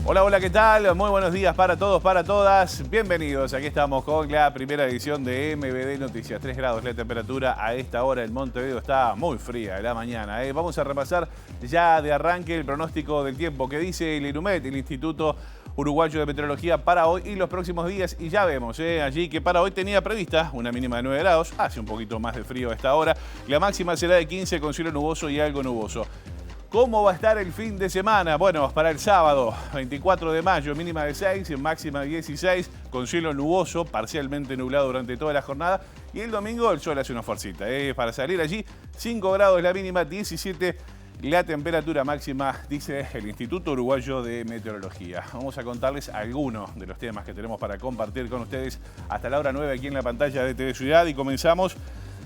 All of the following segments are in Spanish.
Hola, hola, ¿qué tal? Muy buenos días para todos, para todas. Bienvenidos. Aquí estamos con la primera edición de MBD Noticias. 3 grados la temperatura a esta hora en Montevideo. Está muy fría de la mañana. Vamos a repasar ya de arranque el pronóstico del tiempo que dice el INUMET, el Instituto Uruguayo de Meteorología, para hoy y los próximos días. Y ya vemos allí que para hoy tenía prevista una mínima de 9 grados. Hace un poquito más de frío a esta hora. La máxima será de 15 con cielo nuboso y algo nuboso. ¿Cómo va a estar el fin de semana? Bueno, para el sábado, 24 de mayo, mínima de 6, máxima de 16, con cielo nuboso, parcialmente nublado durante toda la jornada. Y el domingo el sol hace una fuercita. Para salir allí, 5 grados la mínima, 17 la temperatura máxima, dice el Instituto Uruguayo de Meteorología. Vamos a contarles algunos de los temas que tenemos para compartir con ustedes hasta la hora 9 aquí en la pantalla de TV Ciudad. Y comenzamos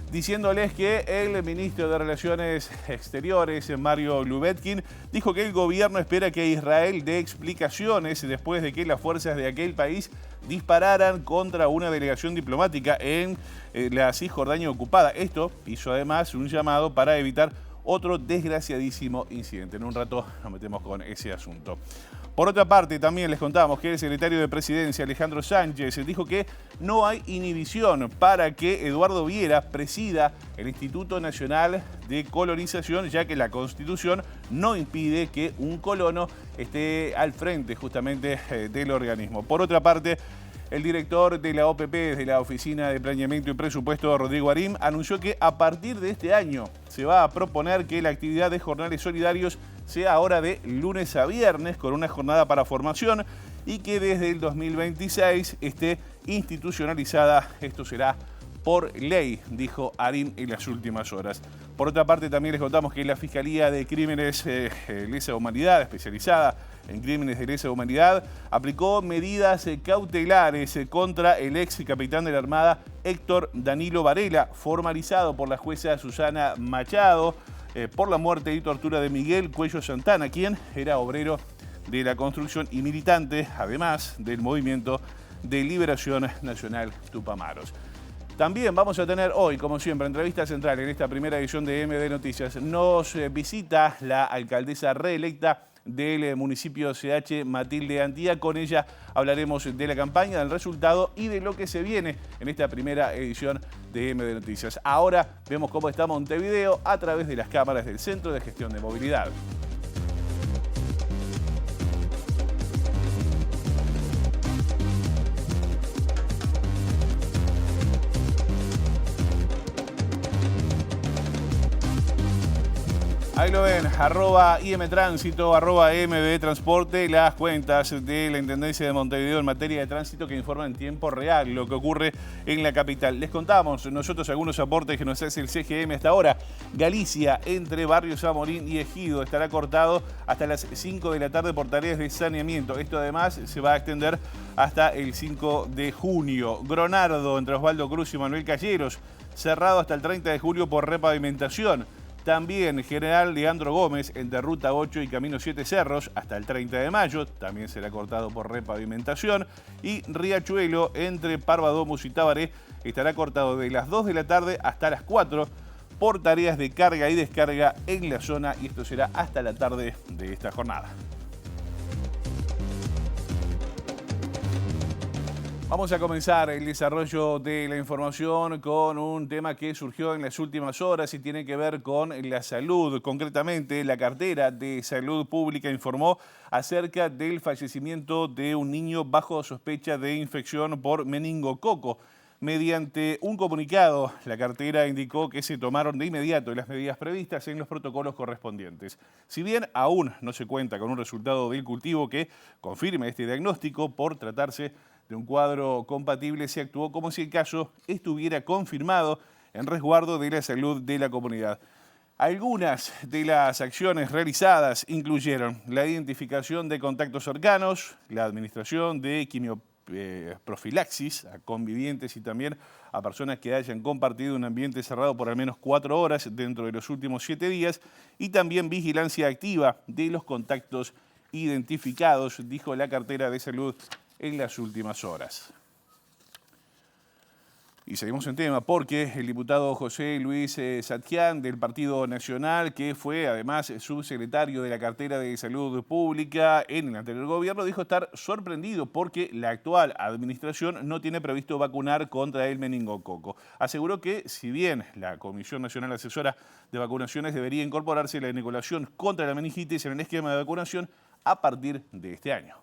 diciéndoles que el ministro de Relaciones Exteriores, Mario Lubetkin, dijo que el gobierno espera que Israel dé explicaciones después de que las fuerzas de aquel país dispararan contra una delegación diplomática en la Cisjordania ocupada. Esto hizo además un llamado para evitar otro desgraciadísimo incidente. En un rato nos metemos con ese asunto. Por otra parte, también les contamos que el secretario de Presidencia, Alejandro Sánchez, dijo que no hay inhibición para que Eduardo Viera presida el Instituto Nacional de Colonización, ya que la Constitución no impide que un colono esté al frente justamente del organismo. Por otra parte, el director de la OPP, de la Oficina de Planeamiento y Presupuesto, Rodrigo Arim, anunció que a partir de este año se va a proponer que la actividad de jornales solidarios sea ahora de lunes a viernes, con una jornada para formación, y que desde el 2026 esté institucionalizada. Esto será por ley, dijo Arim en las últimas horas. Por otra parte, también les contamos que la Fiscalía de Crímenes Lesa Humanidad, especializada en crímenes de lesa humanidad, aplicó medidas cautelares contra el ex capitán de la Armada Héctor Danilo Varela, formalizado por la jueza Susana Machado por la muerte y tortura de Miguel Cuello Santana, quien era obrero de la construcción y militante, además del Movimiento de Liberación Nacional Tupamaros. También vamos a tener hoy, como siempre, entrevista central en esta primera edición de MD Noticias. Nos visita la alcaldesa reelecta del municipio CH, Matilde Antía. Con ella hablaremos de la campaña, del resultado y de lo que se viene en esta primera edición de MD Noticias. Ahora vemos cómo está Montevideo a través de las cámaras del Centro de Gestión de Movilidad. Ahí lo ven, @IMTránsito, @MB Transporte, las cuentas de la Intendencia de Montevideo en materia de tránsito que informan en tiempo real lo que ocurre en la capital. Les contamos nosotros algunos aportes que nos hace el CGM hasta ahora. Galicia, entre Barrio Zamorín y Ejido, estará cortado hasta las 5 de la tarde por tareas de saneamiento. Esto además se va a extender hasta el 5 de junio. Gronardo, entre Osvaldo Cruz y Manuel Calleros, cerrado hasta el 30 de julio por repavimentación. También General Leandro Gómez, entre Ruta 8 y Camino 7 Cerros, hasta el 30 de mayo, también será cortado por repavimentación. Y Riachuelo, entre Parvadomus y Tabaré, estará cortado de las 2 de la tarde hasta las 4 por tareas de carga y descarga en la zona, y esto será hasta la tarde de esta jornada. Vamos a comenzar el desarrollo de la información con un tema que surgió en las últimas horas y tiene que ver con la salud. Concretamente, la cartera de Salud Pública informó acerca del fallecimiento de un niño bajo sospecha de infección por meningococo. Mediante un comunicado, la cartera indicó que se tomaron de inmediato las medidas previstas en los protocolos correspondientes. Si bien aún no se cuenta con un resultado del cultivo que confirme este diagnóstico, por tratarse de un cuadro compatible, se actuó como si el caso estuviera confirmado en resguardo de la salud de la comunidad. Algunas de las acciones realizadas incluyeron la identificación de contactos cercanos, la administración de quimioprofilaxis a convivientes y también a personas que hayan compartido un ambiente cerrado por al menos 4 horas dentro de los últimos 7 días, y también vigilancia activa de los contactos identificados, dijo la cartera de salud en las últimas horas. Y seguimos en tema porque el diputado José Luis Satjian del Partido Nacional, que fue además subsecretario de la cartera de Salud Pública en el anterior gobierno, dijo estar sorprendido porque la actual administración no tiene previsto vacunar contra el meningococo. Aseguró que si bien la Comisión Nacional Asesora de Vacunaciones debería incorporarse la inoculación contra la meningitis en el esquema de vacunación a partir de este año.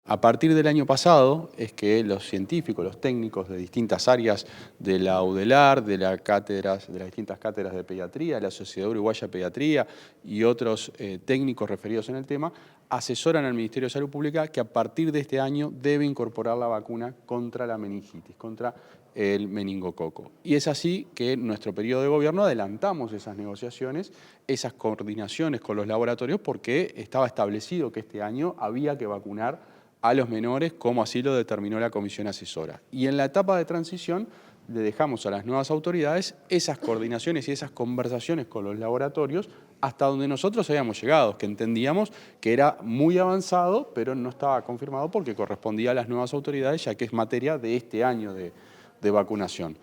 A partir del año pasado es que los científicos, los técnicos de distintas áreas de la UDELAR, de las distintas cátedras de pediatría, de la Sociedad Uruguaya de Pediatría y otros técnicos referidos en el tema, asesoran al Ministerio de Salud Pública que a partir de este año debe incorporar la vacuna contra la meningitis, contra el meningococo. Y es así que en nuestro periodo de gobierno adelantamos esas negociaciones, esas coordinaciones con los laboratorios, porque estaba establecido que este año había que vacunar a los menores, como así lo determinó la comisión asesora. Y en la etapa de transición le dejamos a las nuevas autoridades esas coordinaciones y esas conversaciones con los laboratorios hasta donde nosotros habíamos llegado, que entendíamos que era muy avanzado, pero no estaba confirmado porque correspondía a las nuevas autoridades, ya que es materia de este año de vacunación.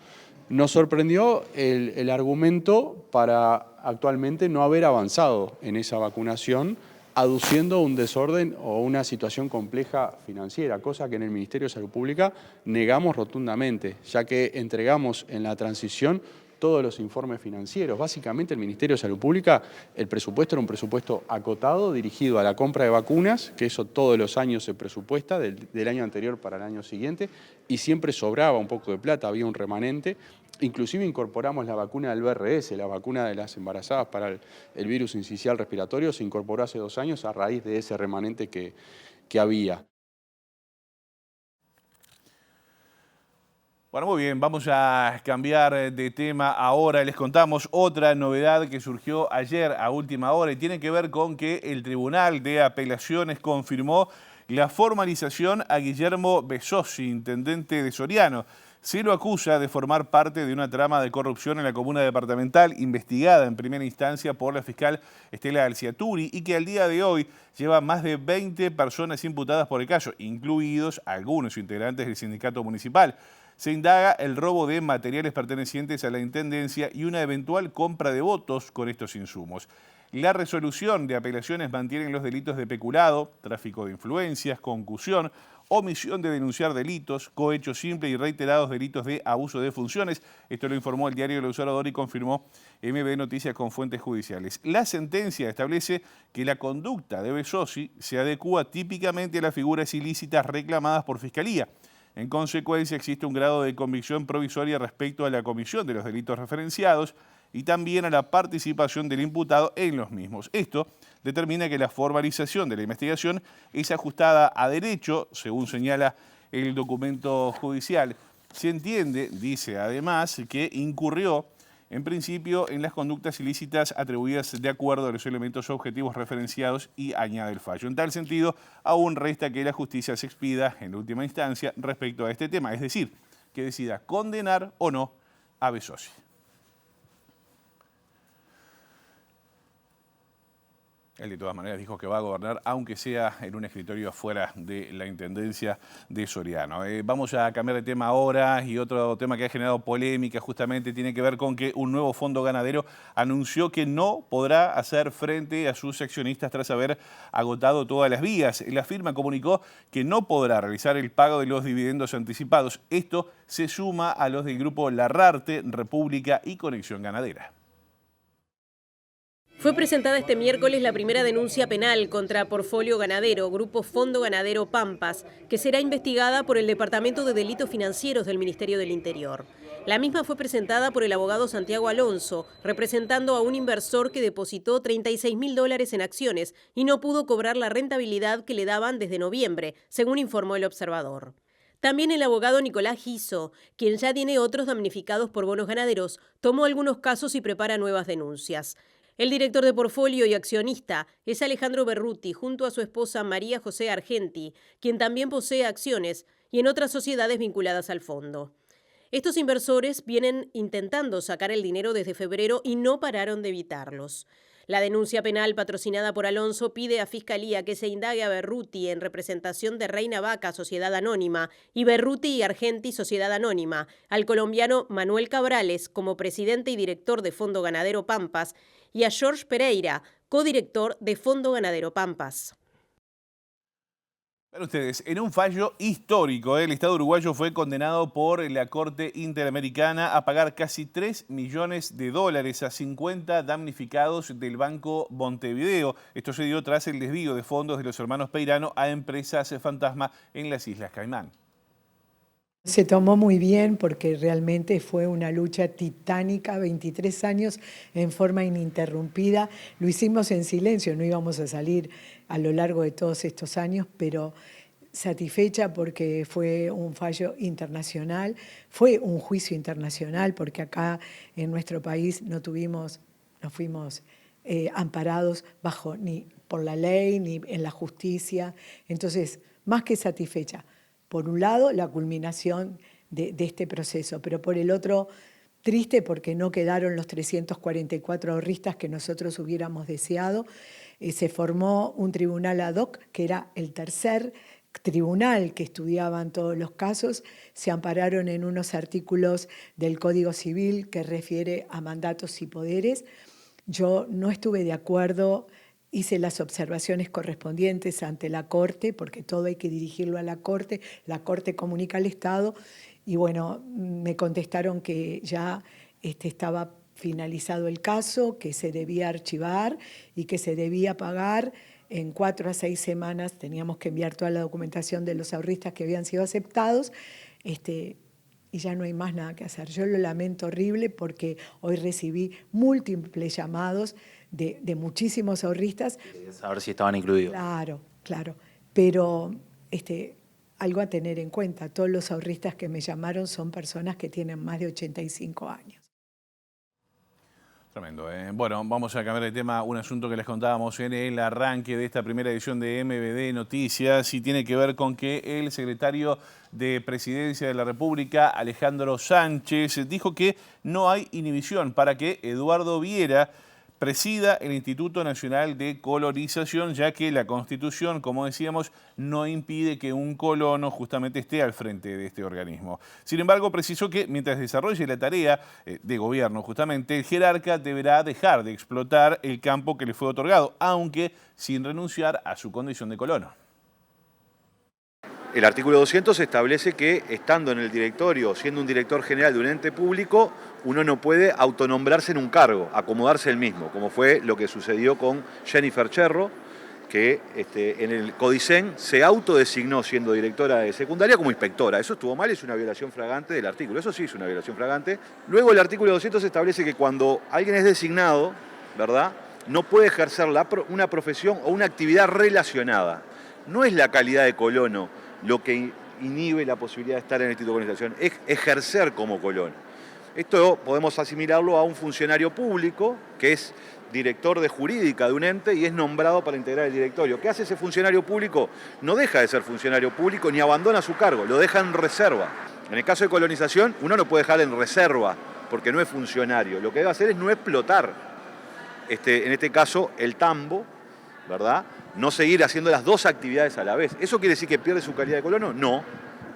Nos sorprendió el argumento para actualmente no haber avanzado en esa vacunación, aduciendo un desorden o una situación compleja financiera, cosa que en el Ministerio de Salud Pública negamos rotundamente, ya que entregamos en la transición todos los informes financieros. Básicamente el Ministerio de Salud Pública, el presupuesto era un presupuesto acotado dirigido a la compra de vacunas, que eso todos los años se presupuesta, del año anterior para el año siguiente, y siempre sobraba un poco de plata, había un remanente. Inclusive incorporamos la vacuna del BRS, la vacuna de las embarazadas para el virus incisional respiratorio, se incorporó hace 2 años a raíz de ese remanente que había. Bueno, muy bien, vamos a cambiar de tema ahora. Les contamos otra novedad que surgió ayer a última hora y tiene que ver con que el Tribunal de Apelaciones confirmó la formalización a Guillermo Besossi, intendente de Soriano. Se lo acusa de formar parte de una trama de corrupción en la comuna departamental investigada en primera instancia por la fiscal Estela Alciaturi y que al día de hoy lleva más de 20 personas imputadas por el caso, incluidos algunos integrantes del sindicato municipal. Se indaga el robo de materiales pertenecientes a la Intendencia y una eventual compra de votos con estos insumos. La resolución de apelaciones mantiene los delitos de peculado, tráfico de influencias, concusión, omisión de denunciar delitos, cohecho simple y reiterados delitos de abuso de funciones. Esto lo informó el diario El Observador y confirmó MB Noticias con fuentes judiciales. La sentencia establece que la conducta de Besossi se adecúa típicamente a las figuras ilícitas reclamadas por Fiscalía. En consecuencia, existe un grado de convicción provisoria respecto a la comisión de los delitos referenciados y también a la participación del imputado en los mismos. Esto determina que la formalización de la investigación es ajustada a derecho, según señala el documento judicial. Se entiende, dice además, que incurrió en principio en las conductas ilícitas atribuidas de acuerdo a los elementos objetivos referenciados y añade el fallo. En tal sentido, aún resta que la justicia se expida en última instancia respecto a este tema, es decir, que decida condenar o no a Besossi. Él de todas maneras dijo que va a gobernar, aunque sea en un escritorio afuera de la Intendencia de Soriano. Vamos a cambiar de tema ahora y otro tema que ha generado polémica justamente tiene que ver con que un nuevo fondo ganadero anunció que no podrá hacer frente a sus accionistas tras haber agotado todas las vías. La firma comunicó que no podrá realizar el pago de los dividendos anticipados. Esto se suma a los del grupo Larrarte, República y Conexión Ganadera. Fue presentada este miércoles la primera denuncia penal contra Portfolio Ganadero, Grupo Fondo Ganadero Pampas, que será investigada por el Departamento de Delitos Financieros del Ministerio del Interior. La misma fue presentada por el abogado Santiago Alonso, representando a un inversor que depositó $36.000 en acciones y no pudo cobrar la rentabilidad que le daban desde noviembre, según informó el Observador. También el abogado Nicolás Giso, quien ya tiene otros damnificados por bonos ganaderos, tomó algunos casos y prepara nuevas denuncias. El director de Portfolio y accionista es Alejandro Berruti, junto a su esposa María José Argenti, quien también posee acciones y en otras sociedades vinculadas al fondo. Estos inversores vienen intentando sacar el dinero desde febrero y no pararon de evitarlos. La denuncia penal patrocinada por Alonso pide a Fiscalía que se indague a Berruti en representación de Reina Vaca, Sociedad Anónima, y Berruti y Argenti, Sociedad Anónima, al colombiano Manuel Cabrales como presidente y director de Fondo Ganadero Pampas, y a George Pereira, codirector de Fondo Ganadero Pampas. Para ustedes, en un fallo histórico, el Estado uruguayo fue condenado por la Corte Interamericana a pagar casi $3 millones a 50 damnificados del Banco Montevideo. Esto se dio tras el desvío de fondos de los hermanos Peirano a empresas fantasma en las Islas Caimán. Se tomó muy bien porque realmente fue una lucha titánica, 23 años en forma ininterrumpida. Lo hicimos en silencio, no íbamos a salir a lo largo de todos estos años, pero satisfecha porque fue un fallo internacional, fue un juicio internacional porque acá en nuestro país no fuimos amparados bajo ni por la ley ni en la justicia. Entonces, más que satisfecha. Por un lado, la culminación de este proceso, pero por el otro, triste porque no quedaron los 344 ahorristas que nosotros hubiéramos deseado. Se formó un tribunal ad hoc, que era el tercer tribunal que estudiaban todos los casos. Se ampararon en unos artículos del Código Civil que refiere a mandatos y poderes. Yo no estuve de acuerdo. Hice las observaciones correspondientes ante la Corte, porque todo hay que dirigirlo a la Corte comunica al Estado, y bueno, me contestaron que ya estaba finalizado el caso, que se debía archivar y que se debía pagar en 4 a 6 semanas, teníamos que enviar toda la documentación de los ahorristas que habían sido aceptados, y ya no hay más nada que hacer. Yo lo lamento horrible porque hoy recibí múltiples llamados de muchísimos ahorristas. Quería saber si estaban incluidos. Claro, pero algo a tener en cuenta, todos los ahorristas que me llamaron son personas que tienen más de 85 años. Tremendo, Bueno, vamos a cambiar de tema. Un asunto que les contábamos en el arranque de esta primera edición de MBD Noticias y tiene que ver con que el secretario de Presidencia de la República, Alejandro Sánchez, dijo que no hay inhibición para que Eduardo Viera presida el Instituto Nacional de Colonización, ya que la Constitución, como decíamos, no impide que un colono justamente esté al frente de este organismo. Sin embargo, precisó que mientras desarrolle la tarea de gobierno, justamente, el jerarca deberá dejar de explotar el campo que le fue otorgado, aunque sin renunciar a su condición de colono. El artículo 200 establece que, estando en el directorio, siendo un director general de un ente público, uno no puede autonombrarse en un cargo, acomodarse el mismo, como fue lo que sucedió con Jennifer Cherro, que en el Codicen se autodesignó siendo directora de secundaria como inspectora. Eso estuvo mal, es una violación flagrante del artículo. Eso sí es una violación flagrante. Luego el artículo 200 establece que cuando alguien es designado, ¿verdad?, no puede ejercer una profesión o una actividad relacionada. No es la calidad de colono lo que inhibe la posibilidad de estar en el Instituto de Colonización, es ejercer como colono. Esto podemos asimilarlo a un funcionario público que es director de jurídica de un ente y es nombrado para integrar el directorio. ¿Qué hace ese funcionario público? No deja de ser funcionario público ni abandona su cargo, lo deja en reserva. En el caso de colonización, uno no puede dejar en reserva porque no es funcionario. Lo que debe hacer es no explotar, en este caso, el tambo, ¿verdad? No seguir haciendo las dos actividades a la vez. ¿Eso quiere decir que pierde su calidad de colono? No,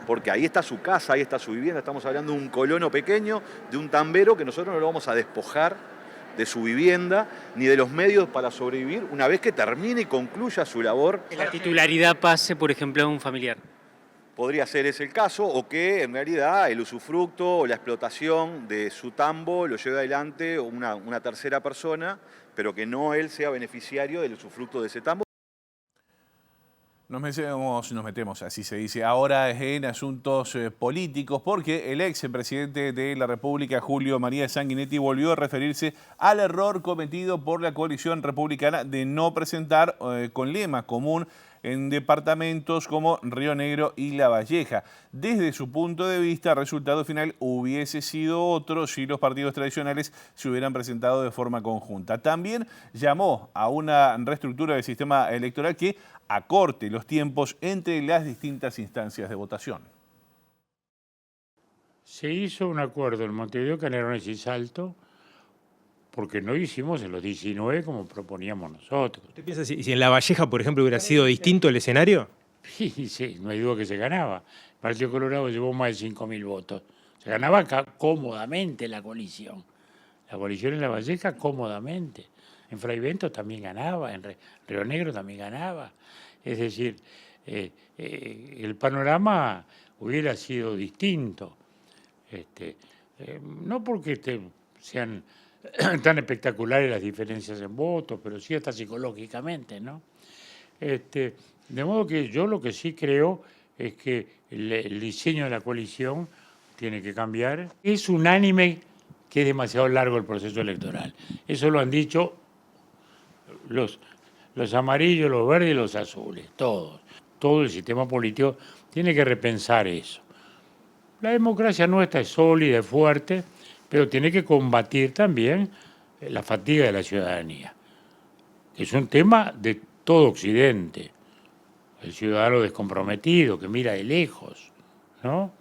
porque ahí está su casa, ahí está su vivienda. Estamos hablando de un colono pequeño, de un tambero que nosotros no lo vamos a despojar de su vivienda ni de los medios para sobrevivir una vez que termine y concluya su labor. Que la titularidad pase, por ejemplo, a un familiar. Podría ser ese el caso, o que en realidad el usufructo o la explotación de su tambo lo lleve adelante una tercera persona, pero que no él sea beneficiario del usufructo de ese tambo. Nos metemos, así se dice, ahora en asuntos políticos, porque el ex presidente de la República, Julio María Sanguinetti, volvió a referirse al error cometido por la coalición republicana de no presentar con lema común en departamentos como Río Negro y La Valleja. Desde su punto de vista, el resultado final hubiese sido otro si los partidos tradicionales se hubieran presentado de forma conjunta. También llamó a una reestructura del sistema electoral que acorte los tiempos entre las distintas instancias de votación. Se hizo un acuerdo en Montevideo, Canelones y Salto porque no hicimos en los 19 como proponíamos nosotros. ¿Usted piensa si en La Valleja, por ejemplo, hubiera sido distinto el escenario? Sí, no hay duda que se ganaba. El Partido Colorado llevó más de 5.000 votos. Se ganaba cómodamente la coalición. La coalición en La Valleja cómodamente. En Fray Bentos también ganaba, en Río Negro también ganaba. Es decir, el panorama hubiera sido distinto. No porque sean tan espectaculares las diferencias en votos, pero sí hasta psicológicamente, ¿no? De modo que yo lo que sí creo es que el diseño de la coalición tiene que cambiar. Es unánime que es demasiado largo el proceso electoral. Eso lo han dicho los amarillos, los verdes y los azules, todos. Todo el sistema político tiene que repensar eso. La democracia nuestra es sólida, es fuerte, pero tiene que combatir también la fatiga de la ciudadanía. Es un tema de todo Occidente. El ciudadano descomprometido, que mira de lejos, ¿no?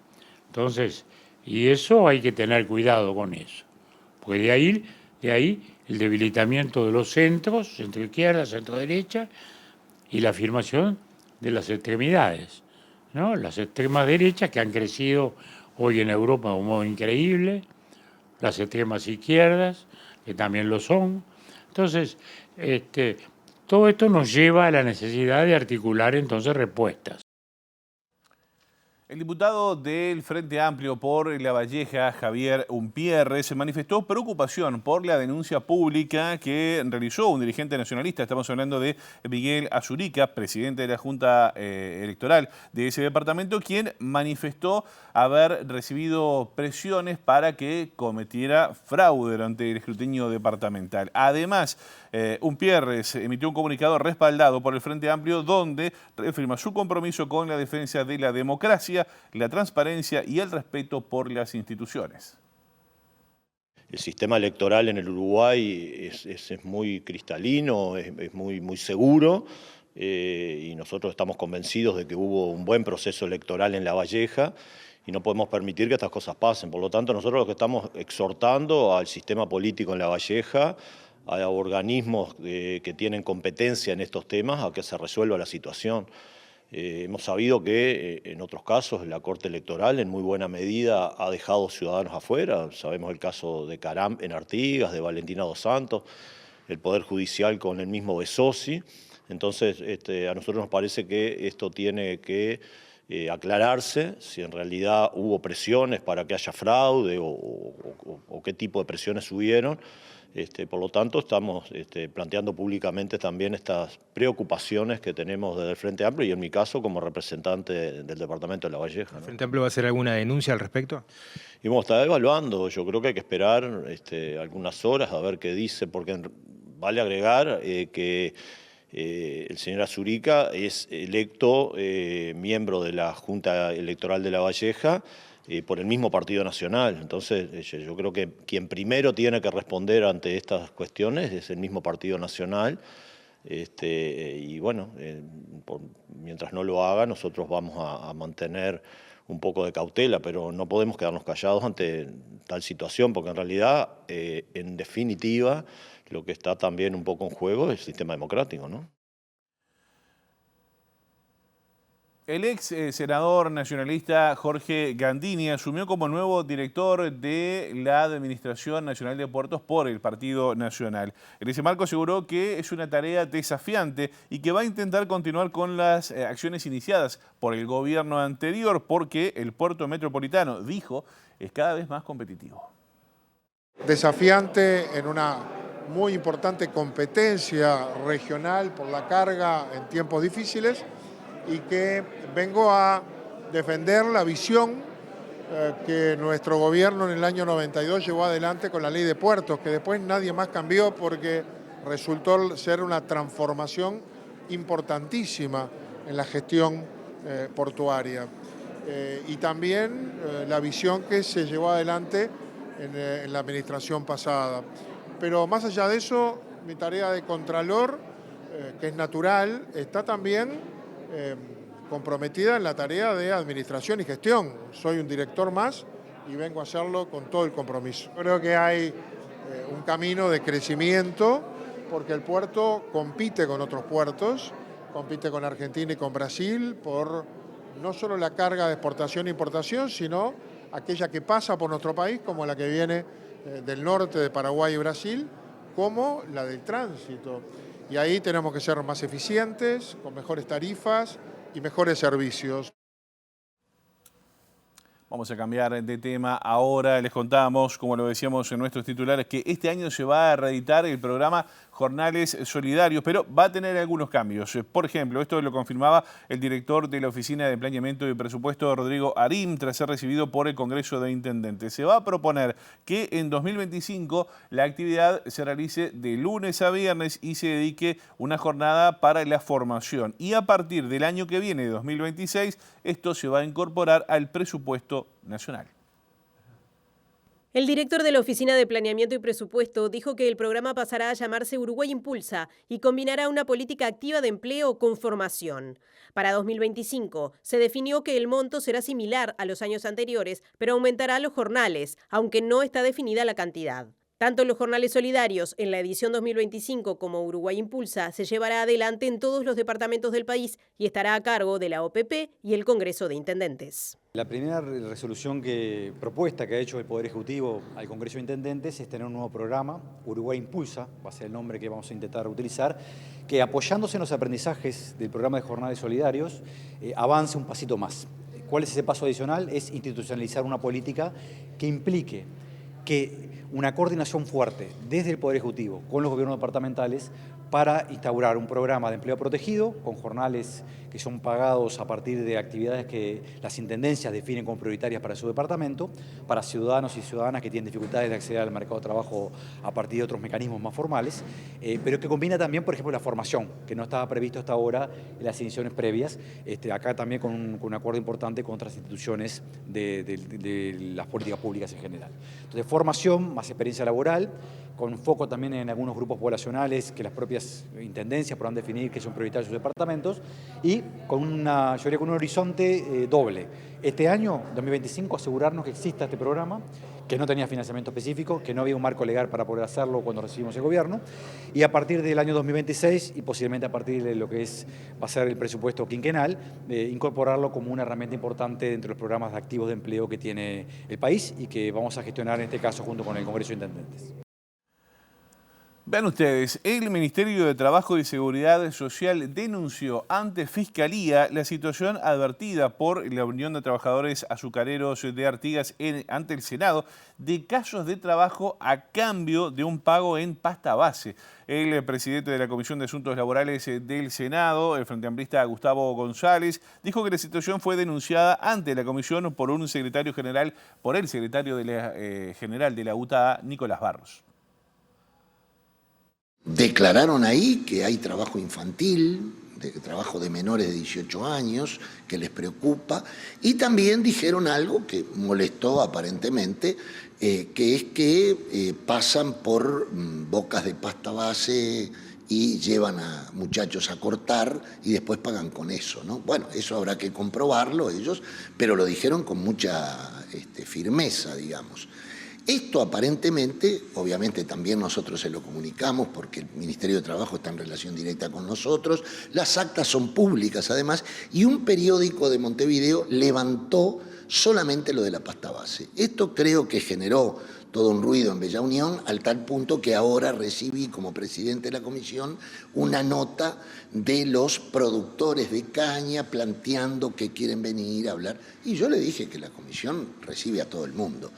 Entonces, y eso hay que tener cuidado con eso. Porque de ahí el debilitamiento de los centros, centro izquierda, centro derecha, y la afirmación de las extremidades, ¿no? Las extremas derechas que han crecido hoy en Europa de un modo increíble, las extremas izquierdas, que también lo son. Entonces, todo esto nos lleva a la necesidad de articular entonces respuestas. El diputado del Frente Amplio por La Valleja, Javier Umpierre, se manifestó preocupación por la denuncia pública que realizó un dirigente nacionalista. Estamos hablando de Miguel Azurica, presidente de la Junta Electoral de ese departamento, quien manifestó haber recibido presiones para que cometiera fraude durante el escrutinio departamental. Además, Umpierre emitió un comunicado respaldado por el Frente Amplio donde reafirma su compromiso con la defensa de la democracia, la transparencia y el respeto por las instituciones. El sistema electoral en el Uruguay es muy cristalino, es muy seguro, y nosotros estamos convencidos de que hubo un buen proceso electoral en La Valleja y no podemos permitir que estas cosas pasen. Por lo tanto, nosotros lo que estamos exhortando al sistema político en La Valleja, a organismos que tienen competencia en estos temas, a que se resuelva la situación. Hemos sabido que en otros casos la Corte Electoral en muy buena medida ha dejado ciudadanos afuera. Sabemos el caso de Caram en Artigas, de Valentina Dos Santos, el Poder Judicial con el mismo Besossi. Entonces, a nosotros nos parece que esto tiene que aclararse, si en realidad hubo presiones para que haya fraude o qué tipo de presiones hubieron. Por lo tanto, estamos planteando públicamente también estas preocupaciones que tenemos desde el Frente Amplio y en mi caso como representante del departamento de La Valleja, ¿no? ¿El Frente Amplio va a hacer alguna denuncia al respecto? Y vamos a estar evaluando, yo creo que hay que esperar algunas horas a ver qué dice, porque vale agregar que el señor Azurica es electo miembro de la Junta Electoral de La Valleja por el mismo Partido Nacional. Entonces, yo creo que quien primero tiene que responder ante estas cuestiones es el mismo Partido Nacional. Y bueno, mientras no lo haga, nosotros vamos a mantener un poco de cautela, pero no podemos quedarnos callados ante tal situación, porque en realidad, en definitiva, lo que está también un poco en juego es el sistema democrático, ¿no? El ex senador nacionalista Jorge Gandini asumió como nuevo director de la Administración Nacional de Puertos por el Partido Nacional. En ese marco aseguró que es una tarea desafiante y que va a intentar continuar con las acciones iniciadas por el gobierno anterior porque el puerto metropolitano, dijo, es cada vez más competitivo. Desafiante en una muy importante competencia regional por la carga en tiempos difíciles, y que vengo a defender la visión que nuestro gobierno en el año 92 llevó adelante con la ley de puertos, que después nadie más cambió porque resultó ser una transformación importantísima en la gestión portuaria. Y también la visión que se llevó adelante en la administración pasada. Pero más allá de eso, mi tarea de contralor, que es natural, está también comprometida en la tarea de administración y gestión. Soy un director más y vengo a hacerlo con todo el compromiso. Creo que hay un camino de crecimiento, porque el puerto compite con otros puertos, compite con Argentina y con Brasil por no solo la carga de exportación e importación, sino aquella que pasa por nuestro país, como la que viene del norte de Paraguay y Brasil, como la del tránsito. Y ahí tenemos que ser más eficientes, con mejores tarifas y mejores servicios. Vamos a cambiar de tema ahora. Les contamos, como lo decíamos en nuestros titulares, que este año se va a reeditar el programa Jornales Solidarios, pero va a tener algunos cambios. Por ejemplo, esto lo confirmaba el director de la Oficina de Planeamiento y Presupuesto, Rodrigo Arim, tras ser recibido por el Congreso de Intendentes. Se va a proponer que en 2025 la actividad se realice de lunes a viernes y se dedique una jornada para la formación. Y a partir del año que viene, 2026, esto se va a incorporar al presupuesto nacional. El director de la Oficina de Planeamiento y Presupuesto dijo que el programa pasará a llamarse Uruguay Impulsa y combinará una política activa de empleo con formación. Para 2025 se definió que el monto será similar a los años anteriores, pero aumentará los jornales, aunque no está definida la cantidad. Tanto los jornales solidarios en la edición 2025 como Uruguay Impulsa se llevará adelante en todos los departamentos del país y estará a cargo de la OPP y el Congreso de Intendentes. La primera resolución propuesta que ha hecho el Poder Ejecutivo al Congreso de Intendentes es tener un nuevo programa, Uruguay Impulsa, va a ser el nombre que vamos a intentar utilizar, que apoyándose en los aprendizajes del programa de jornales solidarios, avance un pasito más. ¿Cuál es ese paso adicional? Es institucionalizar una política que implique que una coordinación fuerte desde el Poder Ejecutivo con los gobiernos departamentales para instaurar un programa de empleo protegido con jornales que son pagados a partir de actividades que las intendencias definen como prioritarias para su departamento, para ciudadanos y ciudadanas que tienen dificultades de acceder al mercado de trabajo a partir de otros mecanismos más formales, pero que combina también, por ejemplo, la formación, que no estaba previsto hasta ahora en las ediciones previas, acá también con un acuerdo importante con otras instituciones de las políticas públicas en general. Entonces, formación más experiencia laboral, con foco también en algunos grupos poblacionales que las propias intendencias podrán definir que son prioritarios sus departamentos, y con un horizonte doble. Este año, 2025, asegurarnos que exista este programa, que no tenía financiamiento específico, que no había un marco legal para poder hacerlo cuando recibimos el gobierno, y a partir del año 2026, y posiblemente a partir de lo que va a ser el presupuesto quinquenal, incorporarlo como una herramienta importante dentro de los programas de activos de empleo que tiene el país y que vamos a gestionar en este caso junto con el Congreso de Intendentes. Vean ustedes, el Ministerio de Trabajo y Seguridad Social denunció ante Fiscalía la situación advertida por la Unión de Trabajadores Azucareros de Artigas ante el Senado de casos de trabajo a cambio de un pago en pasta base. El presidente de la Comisión de Asuntos Laborales del Senado, el frenteamplista Gustavo González, dijo que la situación fue denunciada ante la Comisión por el secretario general de la UTA, Nicolás Barros. Declararon ahí que hay trabajo infantil, trabajo de menores de 18 años, que les preocupa, y también dijeron algo que molestó aparentemente, que es que pasan por bocas de pasta base y llevan a muchachos a cortar y después pagan con eso, ¿no? Bueno, eso habrá que comprobarlo ellos, pero lo dijeron con mucha firmeza, digamos. Esto aparentemente, obviamente también nosotros se lo comunicamos porque el Ministerio de Trabajo está en relación directa con nosotros, las actas son públicas además, y un periódico de Montevideo levantó solamente lo de la pasta base. Esto creo que generó todo un ruido en Bella Unión, al tal punto que ahora recibí como presidente de la comisión una nota de los productores de caña planteando que quieren venir a hablar, y yo le dije que la comisión recibe a todo el mundo.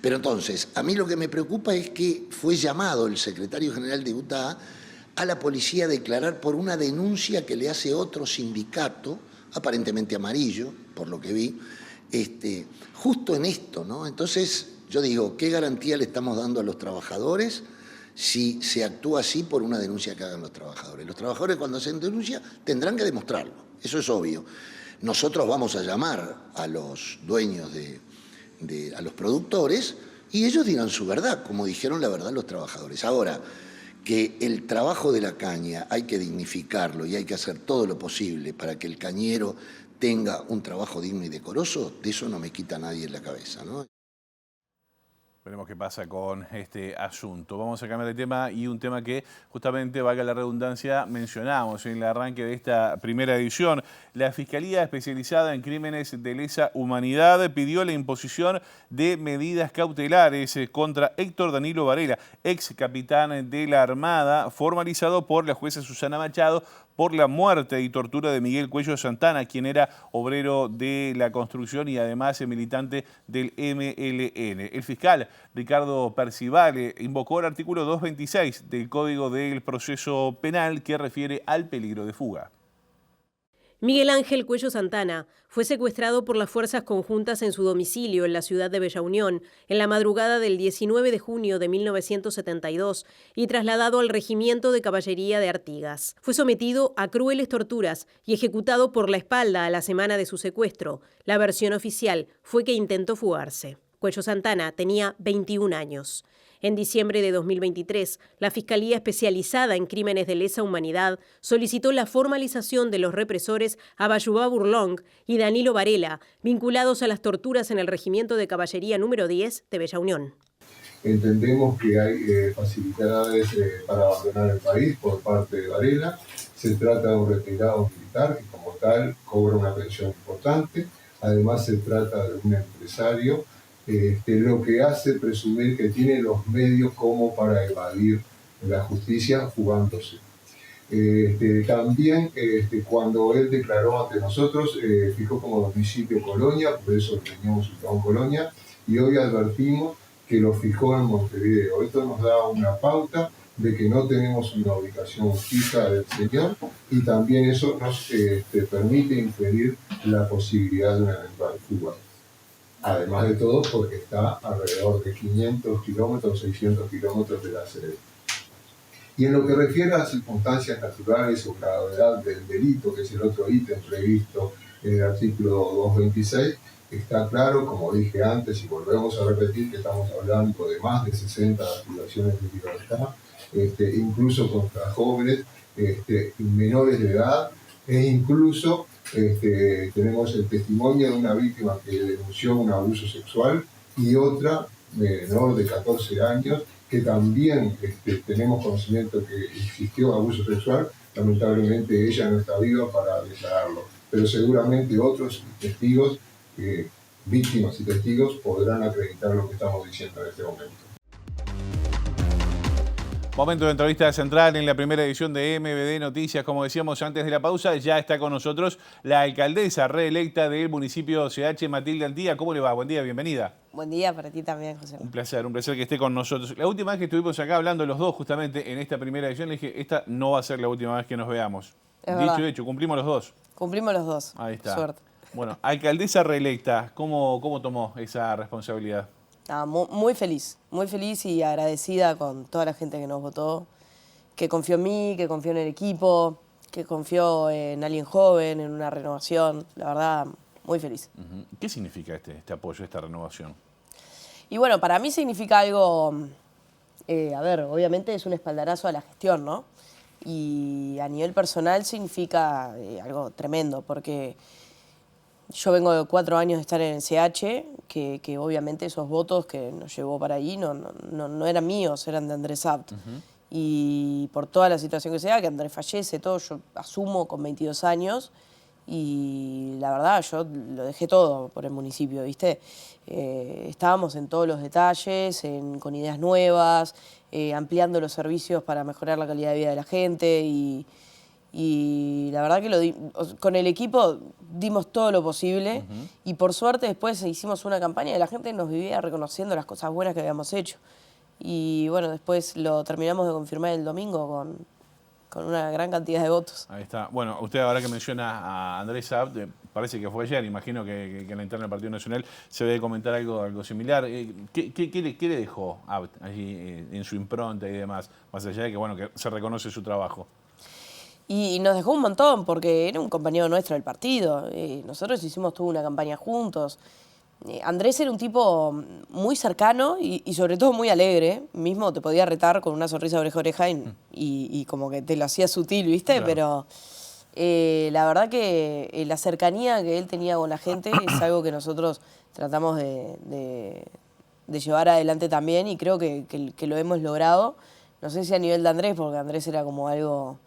Pero entonces, a mí lo que me preocupa es que fue llamado el secretario general de UTA a la policía a declarar por una denuncia que le hace otro sindicato, aparentemente amarillo, por lo que vi, justo en esto, ¿no? Entonces, yo digo, ¿qué garantía le estamos dando a los trabajadores si se actúa así por una denuncia que hagan los trabajadores? Los trabajadores cuando hacen denuncia tendrán que demostrarlo, eso es obvio. Nosotros vamos a llamar a los dueños a los productores y ellos dirán su verdad, como dijeron la verdad los trabajadores. Ahora, que el trabajo de la caña hay que dignificarlo y hay que hacer todo lo posible para que el cañero tenga un trabajo digno y decoroso, de eso no me quita nadie en la cabeza, ¿no? Veremos qué pasa con este asunto. Vamos a cambiar de tema y un tema que justamente, valga la redundancia, mencionamos en el arranque de esta primera edición. La Fiscalía Especializada en Crímenes de Lesa Humanidad pidió la imposición de medidas cautelares contra Héctor Danilo Varela, ex capitán de la Armada, formalizado por la jueza Susana Machado por la muerte y tortura de Miguel Cuello Santana, quien era obrero de la construcción y además militante del MLN. El fiscal Ricardo Percivale invocó el artículo 226 del Código del Proceso Penal que refiere al peligro de fuga. Miguel Ángel Cuello Santana fue secuestrado por las fuerzas conjuntas en su domicilio en la ciudad de Bella Unión en la madrugada del 19 de junio de 1972 y trasladado al Regimiento de Caballería de Artigas. Fue sometido a crueles torturas y ejecutado por la espalda a la semana de su secuestro. La versión oficial fue que intentó fugarse. Cuello Santana tenía 21 años. En diciembre de 2023, la Fiscalía Especializada en Crímenes de Lesa Humanidad solicitó la formalización de los represores Abayubá Burlong y Danilo Varela, vinculados a las torturas en el Regimiento de Caballería número 10 de Bella Unión. Entendemos que hay facilidades para abandonar el país por parte de Varela. Se trata de un retirado militar que como tal cobra una pensión importante. Además se trata de un empresario lo que hace presumir que tiene los medios como para evadir la justicia fugándose. También cuando él declaró ante nosotros, fijó como domicilio Colonia, por eso teníamos ubicado en Colonia, y hoy advertimos que lo fijó en Montevideo. Esto nos da una pauta de que no tenemos una ubicación fija del señor y también eso nos permite inferir la posibilidad de una eventual fuga. Además de todo, porque está alrededor de 500 kilómetros, 600 kilómetros de la sede. Y en lo que refiere a las circunstancias naturales o gravedad del delito, que es el otro ítem previsto en el artículo 226, está claro, como dije antes, y volvemos a repetir, que estamos hablando de más de 60 privaciones de libertad, incluso contra jóvenes menores de edad, e incluso tenemos el testimonio de una víctima que denunció un abuso sexual y otra menor de 14 años que también tenemos conocimiento que existió abuso sexual. Lamentablemente ella no está viva para declararlo, pero seguramente otros testigos, víctimas y testigos, podrán acreditar lo que estamos diciendo en este momento. Momento de entrevista central en la primera edición de MBD Noticias. Como decíamos antes de la pausa, ya está con nosotros la alcaldesa reelecta del municipio CH, Matilde Antía. ¿Cómo le va? Buen día, bienvenida. Buen día para ti también, José. Un placer que esté con nosotros. La última vez que estuvimos acá hablando los dos justamente en esta primera edición, le dije, esta no va a ser la última vez que nos veamos. Dicho y hecho, cumplimos los dos. Cumplimos los dos. Ahí está. Suerte. Bueno, alcaldesa reelecta, ¿cómo tomó esa responsabilidad? Muy feliz y agradecida con toda la gente que nos votó, que confió en mí, que confió en el equipo, que confió en alguien joven, en una renovación. La verdad, muy feliz. ¿Qué significa este apoyo, esta renovación? Y bueno, para mí significa algo, obviamente es un espaldarazo a la gestión, ¿no? Y a nivel personal significa algo tremendo, porque yo vengo de 4 años de estar en el CH, que obviamente esos votos que nos llevó para ahí no eran míos, eran de Andrés Abt. Y por toda la situación que sea, que Andrés fallece, todo, yo asumo con 22 años y la verdad yo lo dejé todo por el municipio, ¿viste? Estábamos en todos los detalles, con ideas nuevas, ampliando los servicios para mejorar la calidad de vida de la gente y la verdad que con el equipo dimos todo lo posible y por suerte después hicimos una campaña y la gente nos vivía reconociendo las cosas buenas que habíamos hecho. Y bueno, después lo terminamos de confirmar el domingo con una gran cantidad de votos. Ahí está. Bueno, usted ahora que menciona a Andrés Abt, parece que fue ayer, imagino que en la interna del Partido Nacional se debe comentar algo similar. ¿Qué le dejó Abt allí en su impronta y demás? Más allá de que se reconoce su trabajo. Y nos dejó un montón, porque era un compañero nuestro del partido. Nosotros hicimos toda una campaña juntos. Andrés era un tipo muy cercano y sobre todo muy alegre. Mismo te podía retar con una sonrisa oreja a oreja y como que te lo hacía sutil, ¿viste? Claro. Pero la verdad que la cercanía que él tenía con la gente es algo que nosotros tratamos de llevar adelante también y creo que lo hemos logrado. No sé si a nivel de Andrés, porque Andrés era como algo...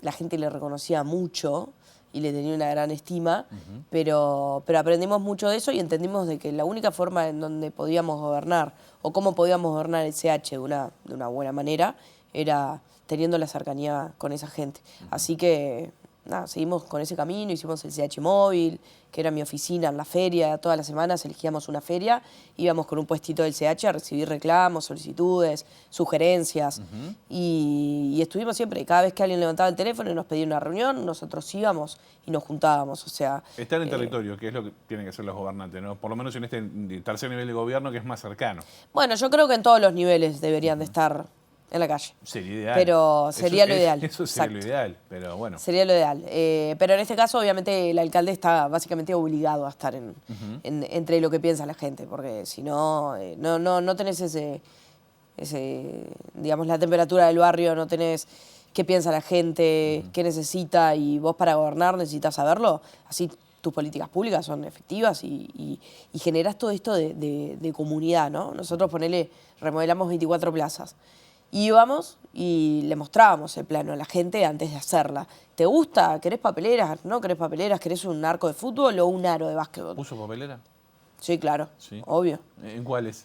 la gente le reconocía mucho y le tenía una gran estima, pero aprendimos mucho de eso y entendimos de que la única forma en donde podíamos gobernar o cómo podíamos gobernar el CH de una buena manera era teniendo la cercanía con esa gente. Así que nada, seguimos con ese camino, hicimos el CH Móvil, que era mi oficina en la feria, todas las semanas elegíamos una feria, íbamos con un puestito del CH a recibir reclamos, solicitudes, sugerencias, y estuvimos siempre, cada vez que alguien levantaba el teléfono y nos pedía una reunión, nosotros íbamos y nos juntábamos, o sea... Estar en territorio, que es lo que tienen que hacer los gobernantes, ¿no? Por lo menos en este tercer nivel de gobierno que es más cercano. Bueno, yo creo que en todos los niveles deberían de estar en la calle. Sería ideal. Pero sería lo ideal. Eso sería lo ideal, pero bueno. Sería lo ideal. Pero en este caso, obviamente, el alcalde está básicamente obligado a estar entre lo que piensa la gente, porque si no, no tenés ese, digamos, la temperatura del barrio, no tenés qué piensa la gente, qué necesita, y vos para gobernar necesitas saberlo. Así tus políticas públicas son efectivas y generás todo esto de comunidad, ¿no? Nosotros, remodelamos 24 plazas. Íbamos y le mostrábamos el plano a la gente antes de hacerla. ¿Te gusta? ¿Querés papeleras? ¿No querés papeleras? ¿Querés un arco de fútbol o un aro de básquetbol? ¿Puso papelera? Sí, claro. Sí. Obvio. ¿En cuáles?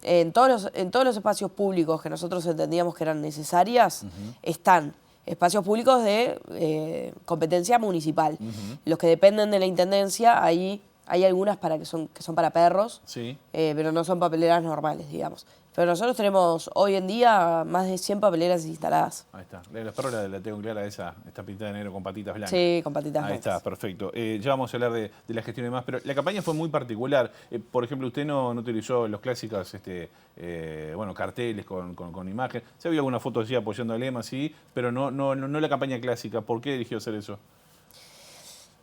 En todos los espacios públicos que nosotros entendíamos que eran necesarias, están espacios públicos de competencia municipal. Los que dependen de la intendencia, ahí hay algunas que son para perros, sí. Pero no son papeleras normales, digamos. Pero nosotros tenemos hoy en día más de 100 papeleras instaladas. Ahí está. La de los perros la tengo clara, esta pintada de negro con patitas blancas. Sí, con patitas blancas. Ahí blancas. está, perfecto. Ya vamos a hablar de la gestión y demás, pero la campaña fue muy particular. Por ejemplo, usted no utilizó los clásicos carteles con imagen. Se había alguna foto así apoyando a Lema, sí, pero no la campaña clásica. ¿Por qué eligió hacer eso?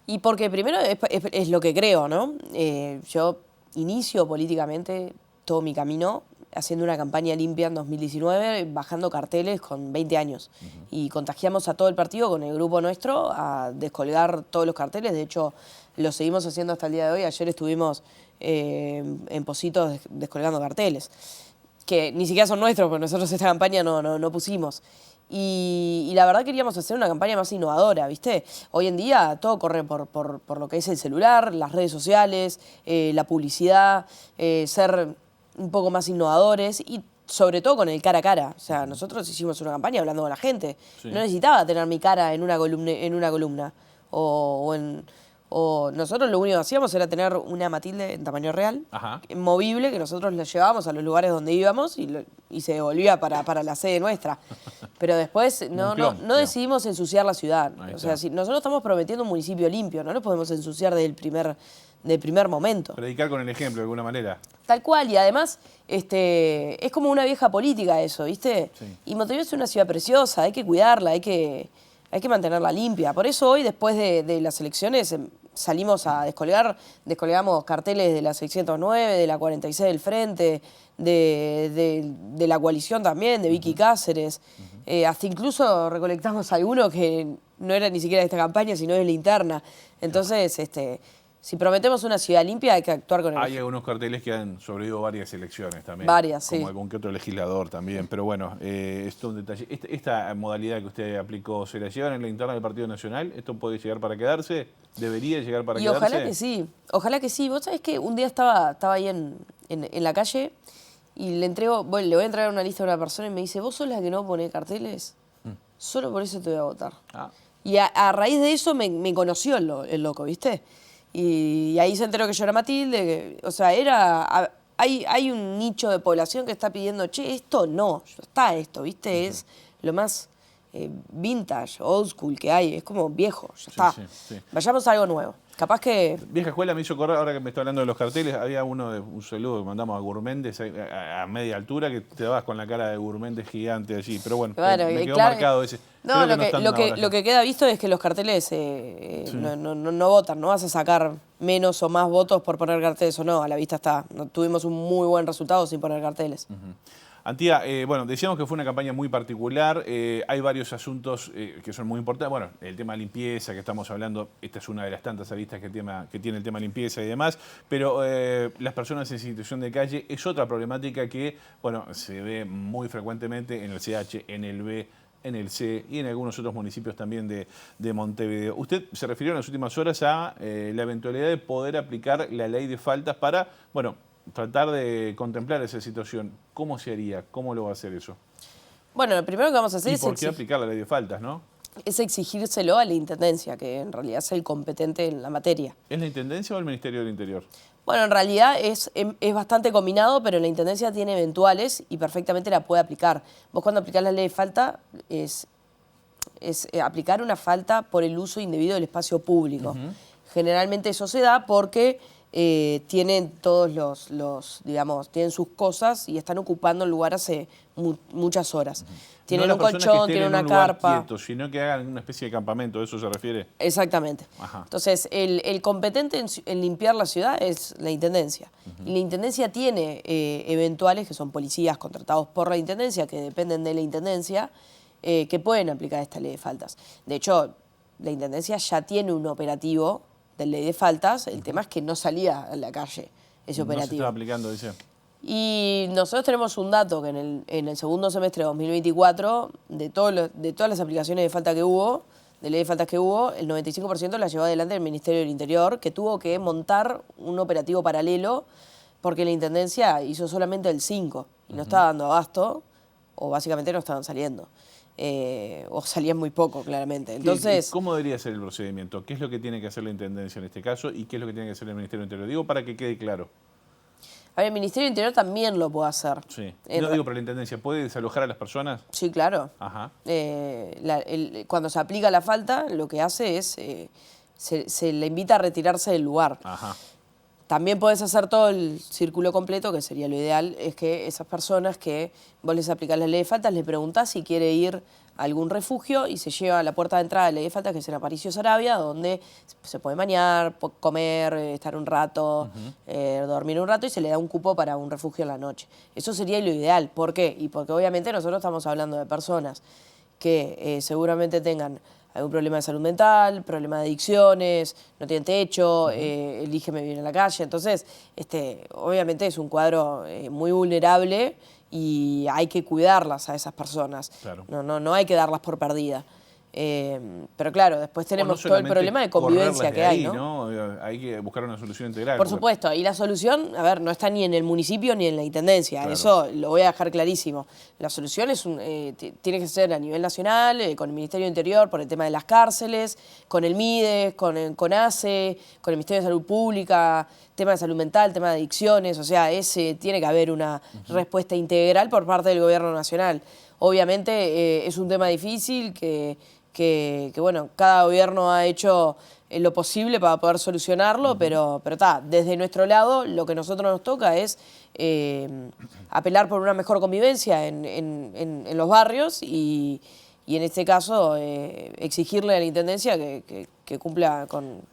Y porque primero es lo que creo, ¿no? Yo inicio políticamente todo mi camino haciendo una campaña limpia en 2019, bajando carteles con 20 años. Y contagiamos a todo el partido con el grupo nuestro a descolgar todos los carteles. De hecho, lo seguimos haciendo hasta el día de hoy. Ayer estuvimos en Positos descolgando carteles, que ni siquiera son nuestros, porque nosotros esta campaña no pusimos. Y la verdad queríamos hacer una campaña más innovadora, ¿viste? Hoy en día todo corre por lo que es el celular, las redes sociales, la publicidad, ser un poco más innovadores y sobre todo con el cara a cara. O sea, nosotros hicimos una campaña hablando con la gente. Sí. No necesitaba tener mi cara en una columna. O nosotros lo único que hacíamos era tener una Matilde en tamaño real, movible, que nosotros la llevábamos a los lugares donde íbamos y se devolvía para la sede nuestra. Pero después no decidimos ensuciar la ciudad. O sea, si nosotros estamos prometiendo un municipio limpio, no nos podemos ensuciar del primer momento. Predicar con el ejemplo, de alguna manera. Tal cual, y además es como una vieja política eso, ¿viste? Sí. Y Montevideo es una ciudad preciosa, hay que cuidarla, hay que mantenerla limpia. Por eso hoy, después de las elecciones, salimos a descolgamos carteles de la 609, de la 46 del Frente, de la coalición también, de Vicky Cáceres. Hasta incluso recolectamos alguno que no era ni siquiera de esta campaña, sino de la interna. Entonces, si prometemos una ciudad limpia, hay que actuar con él. Hay algunos carteles que han sobrevivido varias elecciones también. Varias, sí. Como algún que otro legislador también. Pero bueno, esto es un detalle. Esta modalidad que usted aplicó, ¿se la llevan en la interna del Partido Nacional? ¿Esto puede llegar para quedarse? ¿Debería llegar para quedarse? Ojalá que sí. Ojalá que sí. Vos sabés que un día estaba ahí en la calle y le voy a entregar una lista a una persona y me dice, ¿vos sos la que no pone carteles? Solo por eso te voy a votar. Y a raíz de eso me conoció el loco, ¿viste? Y ahí se enteró que yo era Matilde, o sea, hay un nicho de población que está pidiendo, che, esto no, ya está esto, ¿viste? Es lo más vintage, old school que hay, es como viejo, ya está. Sí. Vayamos a algo nuevo. Capaz que... Vieja escuela me hizo correr, ahora que me está hablando de los carteles, había un saludo que mandamos a Gourméndez a media altura, que te dabas con la cara de Gourméndez gigante allí, pero bueno, me quedó marcado ese. No, lo que queda visto es que los carteles no votan, no vas a sacar menos o más votos por poner carteles o no, a la vista está. Tuvimos un muy buen resultado sin poner carteles. Antía, bueno, decíamos que fue una campaña muy particular, hay varios asuntos que son muy importantes, bueno, el tema de limpieza que estamos hablando, esta es una de las tantas aristas que tiene el tema de limpieza y demás, pero las personas en situación de calle es otra problemática que, bueno, se ve muy frecuentemente en el CH, en el B, en el C y en algunos otros municipios también de Montevideo. Usted se refirió en las últimas horas a la eventualidad de poder aplicar la ley de faltas para, bueno, tratar de contemplar esa situación. ¿Cómo se haría? ¿Cómo lo va a hacer eso? Bueno, lo primero que vamos a hacer ¿Y por qué aplicar la ley de faltas, no? Es exigírselo a la Intendencia, que en realidad es el competente en la materia. ¿Es la Intendencia o el Ministerio del Interior? Bueno, en realidad es bastante combinado, pero la Intendencia tiene eventuales y perfectamente la puede aplicar. Vos cuando aplicás la ley de falta es aplicar una falta por el uso indebido del espacio público. Generalmente eso se da porque tienen todos digamos, tienen sus cosas y están ocupando el lugar hace muchas horas. Tienen no un colchón, tienen una carpa. Quieto, sino que hagan una especie de campamento, ¿a eso se refiere? Exactamente. Ajá. Entonces, el competente en limpiar la ciudad es la Intendencia. Y la Intendencia tiene eventuales, que son policías contratados por la Intendencia, que dependen de la Intendencia, que pueden aplicar esta ley de faltas. De hecho, la Intendencia ya tiene un operativo de ley de faltas, el tema es que no salía a la calle ese operativo. No se estaba aplicando, dice. Y nosotros tenemos un dato que en el segundo semestre de 2024, de todas las aplicaciones de falta que hubo, de ley de faltas que hubo, el 95% la llevó adelante el Ministerio del Interior, que tuvo que montar un operativo paralelo porque la Intendencia hizo solamente el 5% y no estaba dando abasto, o básicamente no estaban saliendo. O salían muy poco, claramente. Entonces, ¿cómo debería ser el procedimiento? ¿Qué es lo que tiene que hacer la Intendencia en este caso y qué es lo que tiene que hacer el Ministerio del Interior? Digo para que quede claro. A ver, el Ministerio del Interior también lo puede hacer. Sí. No digo para la Intendencia, ¿puede desalojar a las personas? Sí, claro. Ajá. Cuando se aplica la falta, lo que hace es, se le invita a retirarse del lugar. Ajá. También podés hacer todo el círculo completo, que sería lo ideal, es que esas personas que vos les aplicás la ley de faltas, le preguntás si quiere ir a algún refugio y se lleva a la puerta de entrada de la ley de faltas, que es en Aparicio Saravia, donde se puede bañar, comer, estar un rato, dormir un rato y se le da un cupo para un refugio en la noche. Eso sería lo ideal. ¿Por qué? Y porque obviamente nosotros estamos hablando de personas que seguramente tengan algún problema de salud mental, problema de adicciones, no tienen techo, elígeme vivir en la calle. Entonces, obviamente es un cuadro muy vulnerable y hay que cuidarlas a esas personas. Claro. No hay que darlas por perdidas. Pero claro, después tenemos todo el problema de convivencia que hay, ¿no? Hay que buscar una solución integral. Por supuesto, y la solución, a ver, no está ni en el municipio ni en la Intendencia, Claro. Eso lo voy a dejar clarísimo. La solución tiene que ser a nivel nacional, con el Ministerio del Interior, por el tema de las cárceles, con el MIDES, con el CONACE, con el Ministerio de Salud Pública, tema de salud mental, tema de adicciones, o sea, tiene que haber una respuesta integral por parte del Gobierno Nacional. Obviamente es un tema difícil que bueno, cada gobierno ha hecho lo posible para poder solucionarlo, pero desde nuestro lado lo que a nosotros nos toca es apelar por una mejor convivencia en los barrios y en este caso exigirle a la Intendencia que cumpla con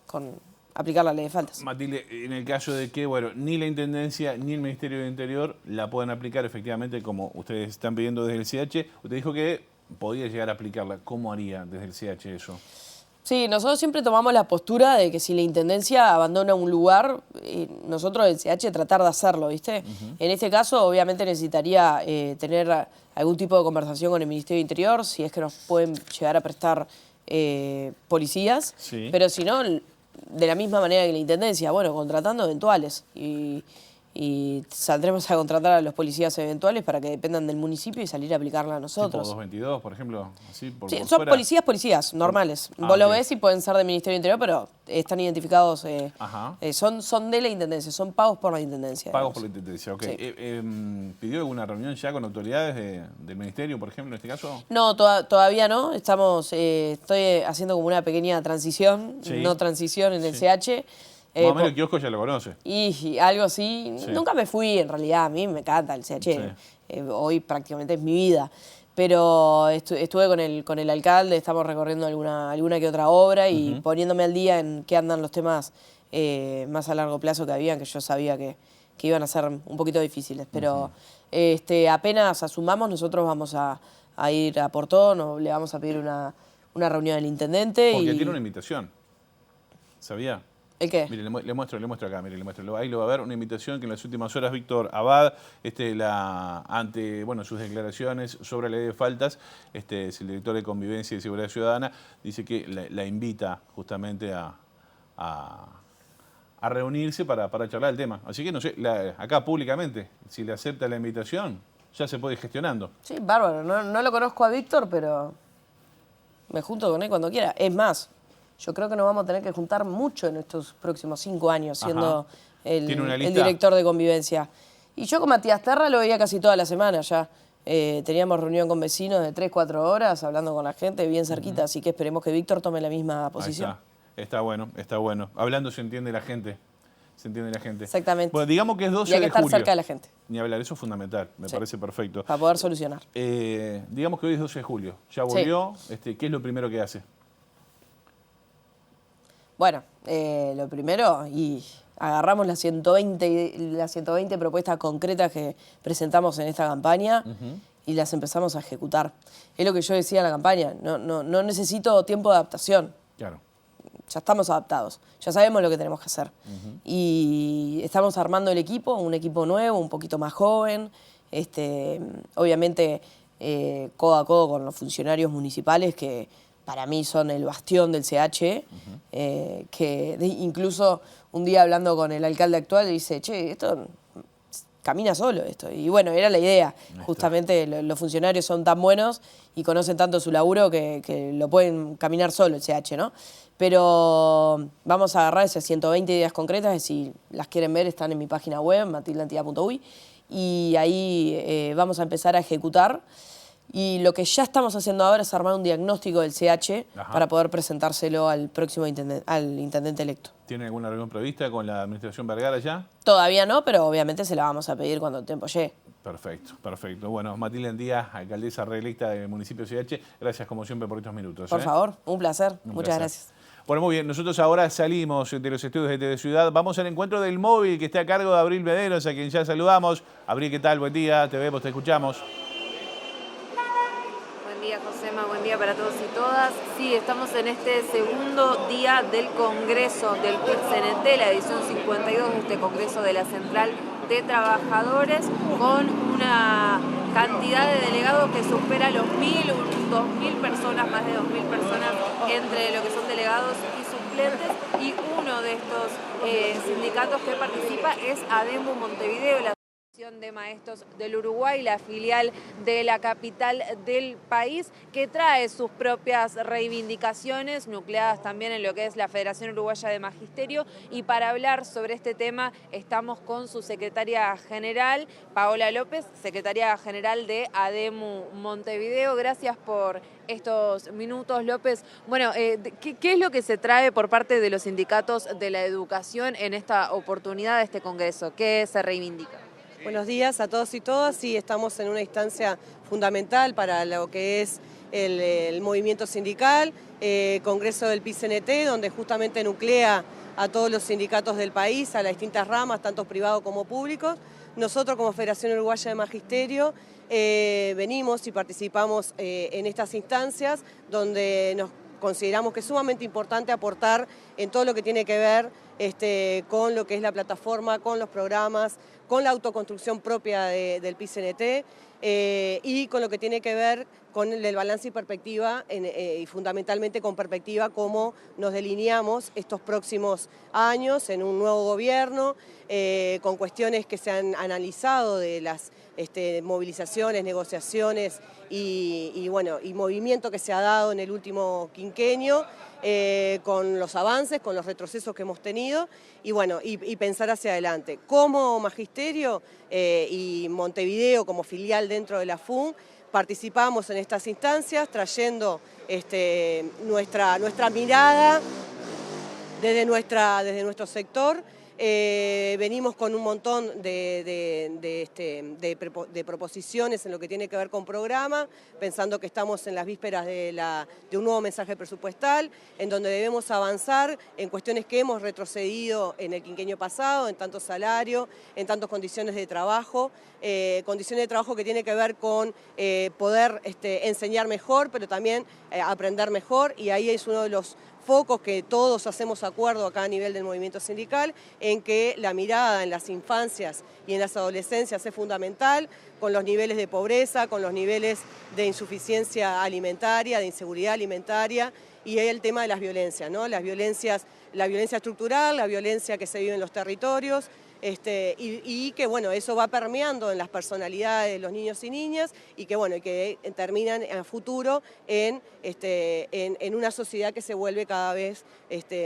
aplicar la ley de faltas. Matilde, en el caso de que, bueno, ni la Intendencia ni el Ministerio del Interior la puedan aplicar efectivamente como ustedes están pidiendo desde el CH, usted dijo que podía llegar a aplicarla. ¿Cómo haría desde el CH eso? Sí, nosotros siempre tomamos la postura de que si la Intendencia abandona un lugar, nosotros del CH tratar de hacerlo, ¿viste? En este caso, obviamente necesitaría tener algún tipo de conversación con el Ministerio del Interior, si es que nos pueden llegar a prestar policías, Sí. pero si no, de la misma manera que la Intendencia, bueno, contratando eventuales y saldremos a contratar a los policías eventuales para que dependan del municipio y salir a aplicarla a nosotros. ¿Tipo 222, por ejemplo? Así, Sí, por son fuera. policías normales. Ah, Vos lo ok. ves y pueden ser del Ministerio del Interior, pero están identificados, Ajá. son de la Intendencia, son pagos por la Intendencia. Pagos digamos. por la Intendencia, ok. Sí. ¿Pidió alguna reunión ya con autoridades del Ministerio, por ejemplo, en este caso? No, todavía no. Estoy haciendo como una pequeña transición, Sí. no transición en el CH. Más o menos el kiosco ya lo conoce. Y algo así. Sí. Nunca me fui, en realidad. A mí me encanta el CH. Sí. Hoy prácticamente es mi vida. Pero estuve con el alcalde, estamos recorriendo alguna que otra obra y poniéndome al día en qué andan los temas más a largo plazo que habían, que yo sabía que que iban a ser un poquito difíciles, pero apenas asumamos, nosotros vamos a ir a Portón, le vamos a pedir una reunión al intendente. Porque tiene una invitación, ¿sabía? ¿El qué? Mire, le muestro acá, mire, le muestro. Ahí lo va a ver, una invitación que en las últimas horas Víctor Abad, ante sus declaraciones sobre la ley de faltas, es el director de Convivencia y Seguridad Ciudadana, dice que la invita justamente a reunirse para charlar el tema. Así que no sé, acá públicamente, si le acepta la invitación, ya se puede ir gestionando. Sí, bárbaro. No lo conozco a Víctor, pero me junto con él cuando quiera. Es más, yo creo que nos vamos a tener que juntar mucho en estos próximos 5 años, siendo el director de Convivencia. Y yo con Matías Terra lo veía casi toda la semana ya. Teníamos reunión con vecinos de 3-4 horas, hablando con la gente, bien cerquita, así que esperemos que Víctor tome la misma posición. Está bueno. Hablando se entiende la gente. Exactamente. Bueno, digamos que es 12 de julio. Y hay que estar cerca de la gente. Ni hablar, eso es fundamental, me parece perfecto. Para poder solucionar. Digamos que hoy es 12 de julio. Ya volvió. ¿Qué es lo primero que hace? Bueno, lo primero, y agarramos las 120 propuestas concretas que presentamos en esta campaña y las empezamos a ejecutar. Es lo que yo decía en la campaña, no necesito tiempo de adaptación. Claro. Ya estamos adaptados, ya sabemos lo que tenemos que hacer. Y estamos armando el equipo, un equipo nuevo, un poquito más joven, obviamente codo a codo con los funcionarios municipales que para mí son el bastión del CH, incluso un día hablando con el alcalde actual dice, che, esto camina solo esto. Y bueno, era la idea. Justamente los funcionarios son tan buenos y conocen tanto su laburo que lo pueden caminar solo el CH, ¿no? Pero vamos a agarrar esas 120 ideas concretas, que si las quieren ver están en mi página web, matildaentidad.uy, y ahí vamos a empezar a ejecutar. Y lo que ya estamos haciendo ahora es armar un diagnóstico del CH para poder presentárselo al próximo al intendente electo. ¿Tiene alguna reunión prevista con la administración Vergara ya? Todavía no, pero obviamente se la vamos a pedir cuando el tiempo llegue. Perfecto. Bueno, Matilda Entidad, alcaldesa reelecta del municipio CH, gracias como siempre por estos minutos. Por favor, un placer. Muchas gracias. Bueno, muy bien, nosotros ahora salimos de los estudios de TV Ciudad, vamos al encuentro del móvil que está a cargo de Abril Mederos, a quien ya saludamos. Abril, ¿qué tal? Buen día, te vemos, te escuchamos. Buen día, Josema, buen día para todos y todas. Sí, estamos en este segundo día del Congreso del PIT-CNT, la edición 52 de este Congreso de la Central de Trabajadores, con una cantidad de delegados que supera los 1.000, 2.000 personas, más de 2.000 personas entre lo que son delegados y suplentes, y uno de estos sindicatos que participa es ADEMU Montevideo, la Asociación de Maestros del Uruguay, la filial de la capital del país, que trae sus propias reivindicaciones, nucleadas también en lo que es la Federación Uruguaya de Magisterio, y para hablar sobre este tema estamos con su secretaria general, Paola López, secretaria general de ADEMU Montevideo. Gracias por estos minutos, López. Bueno, ¿qué es lo que se trae por parte de los sindicatos de la educación en esta oportunidad de este Congreso? ¿Qué se reivindica? Buenos días a todos y todas. Sí, estamos en una instancia fundamental para lo que es el movimiento sindical, Congreso del PIT-CNT, donde justamente nuclea a todos los sindicatos del país, a las distintas ramas, tanto privados como públicos. Nosotros como Federación Uruguaya de Magisterio venimos y participamos en estas instancias donde nos consideramos que es sumamente importante aportar en todo lo que tiene que ver con lo que es la plataforma, con los programas, con la autoconstrucción propia del PIT-CNT y con lo que tiene que ver con el balance y perspectiva, y fundamentalmente con perspectiva cómo nos delineamos estos próximos años en un nuevo gobierno, con cuestiones que se han analizado de las movilizaciones, negociaciones y movimiento que se ha dado en el último quinquenio, con los avances, con los retrocesos que hemos tenido y pensar hacia adelante. Como magisterio y Montevideo como filial dentro de la FUN, participamos en estas instancias trayendo nuestra mirada desde nuestro sector, Venimos con un montón de proposiciones en lo que tiene que ver con programa, pensando que estamos en las vísperas de un nuevo mensaje presupuestal, en donde debemos avanzar en cuestiones que hemos retrocedido en el quinquenio pasado, en tanto salario, en tantas condiciones de trabajo que tiene que ver con poder enseñar mejor, pero también aprender mejor, y ahí es uno de los focos que todos hacemos acuerdo acá a nivel del movimiento sindical, en que la mirada en las infancias y en las adolescencias es fundamental, con los niveles de pobreza, con los niveles de insuficiencia alimentaria, de inseguridad alimentaria, y el tema de las violencias, ¿no? La violencia estructural, la violencia que se vive en los territorios, y que bueno, eso va permeando en las personalidades de los niños y niñas y que terminan a futuro en una sociedad que se vuelve cada vez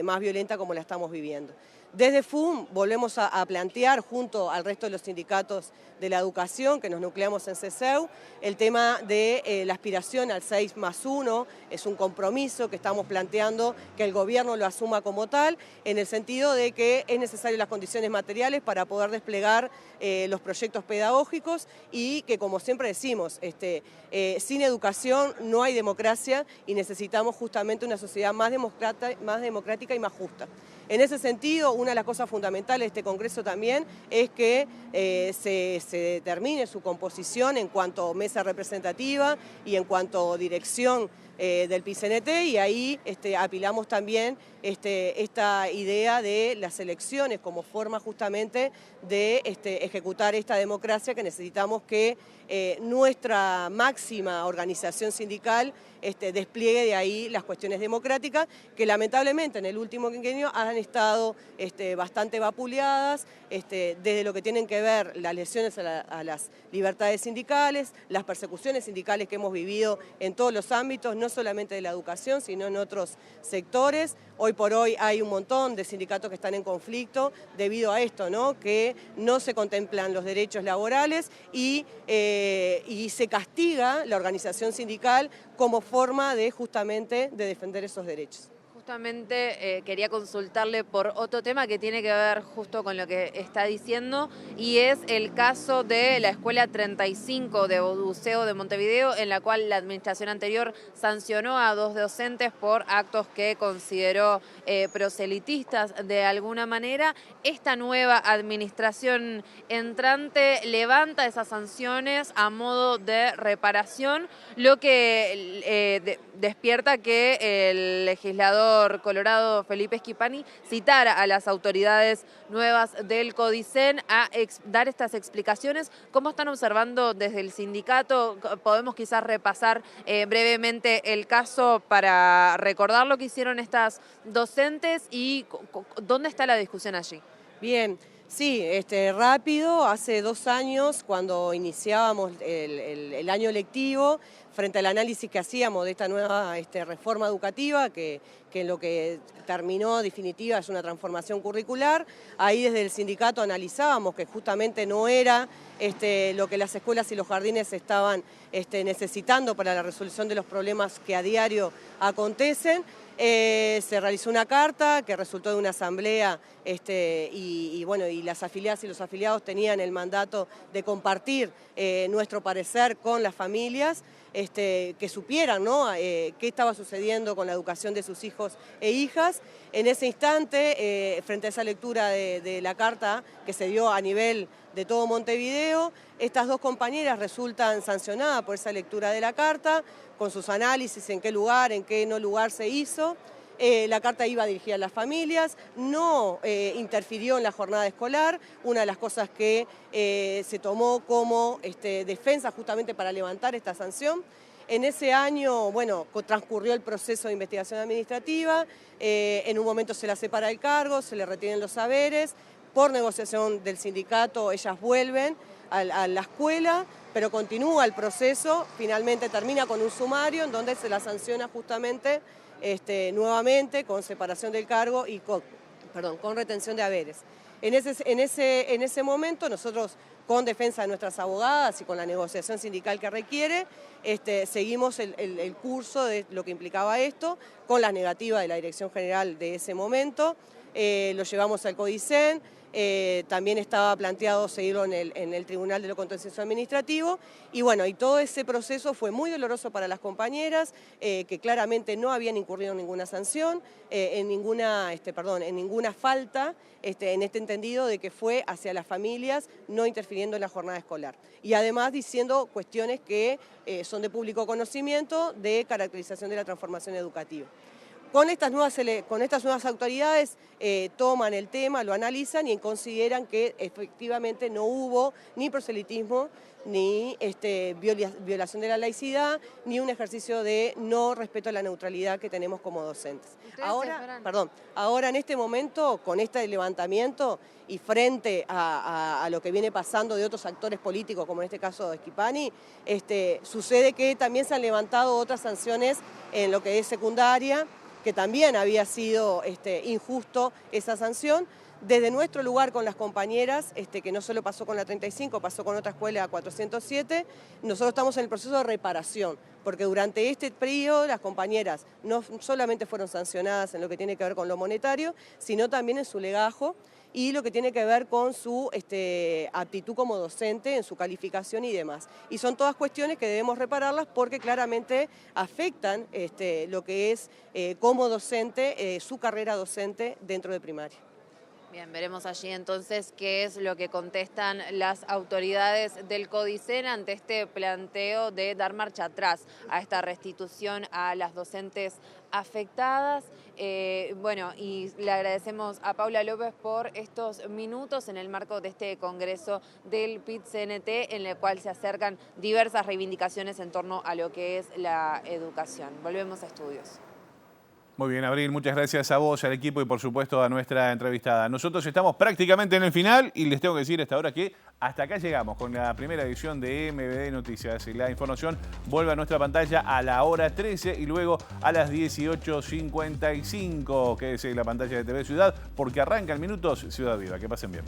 más violenta como la estamos viviendo. Desde FUM volvemos a plantear, junto al resto de los sindicatos de la educación, que nos nucleamos en CESEU, el tema de la aspiración al 6+1, es un compromiso que estamos planteando que el gobierno lo asuma como tal, en el sentido de que es necesario las condiciones materiales para poder desplegar los proyectos pedagógicos y que, como siempre decimos, sin educación no hay democracia y necesitamos justamente una sociedad más democrática y más justa. En ese sentido, una de las cosas fundamentales de este Congreso también es que se determine su composición en cuanto a mesa representativa y en cuanto a dirección del PICNT, y ahí apilamos también esta idea de las elecciones como forma justamente de ejecutar esta democracia que necesitamos que nuestra máxima organización sindical despliegue de ahí las cuestiones democráticas, que lamentablemente en el último quinquenio han estado bastante vapuleadas, desde lo que tienen que ver las lesiones a las libertades sindicales, las persecuciones sindicales que hemos vivido en todos los ámbitos, no solamente de la educación, sino en otros sectores. Hoy por hoy hay un montón de sindicatos que están en conflicto debido a esto, ¿no? Que no se contemplan los derechos laborales y se castiga la organización sindical como forma de justamente de defender esos derechos. Justamente quería consultarle por otro tema que tiene que ver justo con lo que está diciendo, y es el caso de la Escuela 35 de buceo de Montevideo, en la cual la administración anterior sancionó a 2 docentes por actos que consideró proselitistas de alguna manera. Esta nueva administración entrante levanta esas sanciones a modo de reparación, lo que despierta que el legislador colorado Felipe Schipani citara a las autoridades nuevas del CODICEN a dar estas explicaciones. ¿Cómo están observando desde el sindicato? Podemos quizás repasar brevemente el caso para recordar lo que hicieron estas docentes y dónde está la discusión allí. Bien. Sí, rápido, hace 2 años, cuando iniciábamos el año lectivo, frente al análisis que hacíamos de esta nueva reforma educativa, que en lo que terminó definitiva es una transformación curricular, ahí desde el sindicato analizábamos que justamente no era lo que las escuelas y los jardines estaban necesitando para la resolución de los problemas que a diario acontecen. Se realizó una carta que resultó de una asamblea y las afiliadas y los afiliados tenían el mandato de compartir nuestro parecer con las familias, que supieran, ¿no? Qué estaba sucediendo con la educación de sus hijos e hijas. En ese instante, frente a esa lectura de la carta que se dio a nivel de todo Montevideo, estas 2 compañeras resultan sancionadas por esa lectura de la carta, con sus análisis en qué lugar, en qué no lugar se hizo. La carta iba dirigida a las familias, no interfirió en la jornada escolar, una de las cosas que se tomó como defensa justamente para levantar esta sanción. En ese año, transcurrió el proceso de investigación administrativa, en un momento se la separa el cargo, se le retienen los saberes, por negociación del sindicato ellas vuelven a la escuela, pero continúa el proceso, finalmente termina con un sumario en donde se la sanciona justamente nuevamente con separación del cargo y con retención de haberes. En ese momento nosotros, con defensa de nuestras abogadas y con la negociación sindical que requiere, seguimos el curso de lo que implicaba esto, con la negativa de la Dirección General de ese momento, lo llevamos al CODICEN, también estaba planteado seguirlo en el Tribunal de lo Contencioso Administrativo, y bueno, y todo ese proceso fue muy doloroso para las compañeras, que claramente no habían incurrido en ninguna sanción, en ninguna falta, en este entendido de que fue hacia las familias, no interfiriendo en la jornada escolar. Y además diciendo cuestiones que son de público conocimiento, de caracterización de la transformación educativa. Con estas nuevas autoridades toman el tema, lo analizan y consideran que efectivamente no hubo ni proselitismo, ni violación de la laicidad, ni un ejercicio de no respeto a la neutralidad que tenemos como docentes. Ahora en este momento, con este levantamiento y frente a lo que viene pasando de otros actores políticos, como en este caso de Schipani, sucede que también se han levantado otras sanciones en lo que es secundaria, que también había sido injusto esa sanción. Desde nuestro lugar con las compañeras, que no solo pasó con la 35, pasó con otra escuela 407, nosotros estamos en el proceso de reparación, porque durante este periodo las compañeras no solamente fueron sancionadas en lo que tiene que ver con lo monetario, sino también en su legajo y lo que tiene que ver con su aptitud como docente, en su calificación y demás. Y son todas cuestiones que debemos repararlas porque claramente afectan lo que es como docente, su carrera docente dentro de primaria. Bien, veremos allí entonces qué es lo que contestan las autoridades del CODICEN ante este planteo de dar marcha atrás a esta restitución a las docentes afectadas. Bueno, y le agradecemos a Paula López por estos minutos en el marco de este congreso del PIT-CNT, en el cual se acercan diversas reivindicaciones en torno a lo que es la educación. Volvemos a estudios. Muy bien, Abril, muchas gracias a vos, al equipo y por supuesto a nuestra entrevistada. Nosotros estamos prácticamente en el final y les tengo que decir hasta ahora que hasta acá llegamos con la primera edición de MBD Noticias. Y la información vuelve a nuestra pantalla a la hora 13 y luego a las 18:55, que es la pantalla de TV Ciudad, porque arranca en minutos Ciudad Viva. Que pasen bien.